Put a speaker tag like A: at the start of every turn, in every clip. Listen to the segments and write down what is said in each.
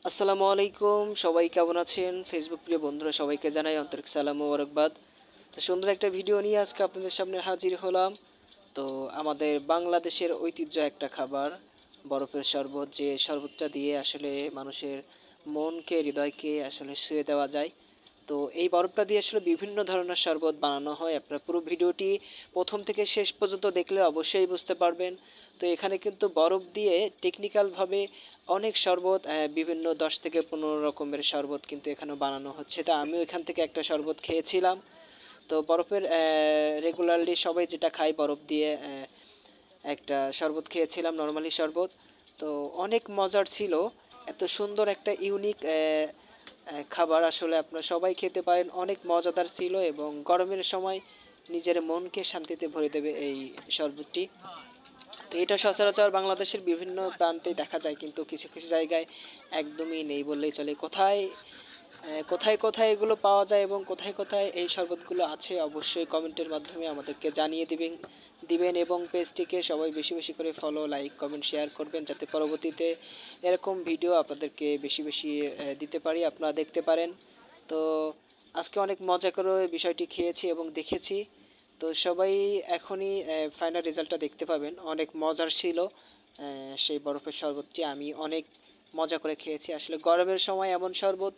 A: আসসালামু আলাইকুম, সবাই কেমন আছেন? ফেসবুক প্রিয় বন্ধুরা সবাইকে জানাই আন্তরিক সালাম ও মোবারকবাদ। তো সুন্দর একটা ভিডিও নিয়ে আজকে আপনাদের সামনে হাজির হলাম। তো আমাদের বাংলাদেশের ঐতিহ্য একটা খাবার বরফের শরবত, যে শরবতটা দিয়ে আসলে মানুষের মনকে, হৃদয়কে আসলে ছুঁয়ে দেওয়া যায়। তো এই বরফটা দিয়ে আসলে বিভিন্ন ধরনের শরবত বানানো হয়। আপনারা পুরো ভিডিওটি প্রথম থেকে শেষ পর্যন্ত দেখলে অবশ্যই বুঝতে পারবেন। তো এখানে কিন্তু বরফ দিয়ে টেকনিক্যালভাবে অনেক শরবত, বিভিন্ন ১০ থেকে ১৫ রকমের শরবত কিন্তু এখানেও বানানো হচ্ছে। তো আমিও এখান থেকে একটা শরবত খেয়েছিলাম। তো বরফের রেগুলারলি সবাই যেটা খায় বরফ দিয়ে একটা শরবত খেয়েছিলাম, নরমালি শরবত। তো অনেক মজার ছিল। এত সুন্দর একটা ইউনিক খাবার আসলে আপনারা সবাই খেতে পারেন। অনেক মজাদার ছিল এবং গরমের সময় নিজের মনকে শান্তিতে ভরে দেবে এই শরবতটি। তো এটা সচরাচর বাংলাদেশের বিভিন্ন প্রান্তে দেখা যায়, কিন্তু কিছু কিছু জায়গায় একদমই নেই বললেই চলে। কোথায় এগুলো পাওয়া যায় এবং কোথায় কোথায় এই শরবতগুলো আছে, অবশ্যই কমেন্টের মাধ্যমে আমাদেরকে জানিয়ে দিবেন এবং পেজটিকে সবাই বেশি বেশি করে ফলো, লাইক, কমেন্ট, শেয়ার করবেন, যাতে পরবর্তীতে এরকম ভিডিও আপনাদেরকে বেশি বেশি দিতে পারি, আপনারা দেখতে পারেন। তো আজকে অনেক মজা করে বিষয়টি খেয়েছি এবং দেখেছি। তো সবাই এখনই ফাইনাল রেজাল্টটা দেখতে পাবেন। অনেক মজার ছিল সেই বরফের শরবতটি। আমি অনেক মজা করে খেয়েছি। আসলে গরমের সময় এমন শরবত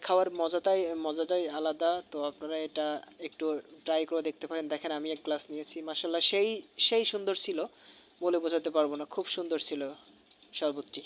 A: খাওয়ার মজাটাই আলাদা। তো আপনারা এটা একটু ট্রাই করে দেখতে পারেন। দেখেন আমি ১ গ্লাস নিয়েছি। মাশাআল্লাহ সেই সুন্দর ছিল। বলে বোঝাতে পারব না। খুব সুন্দর ছিল শরবতটি।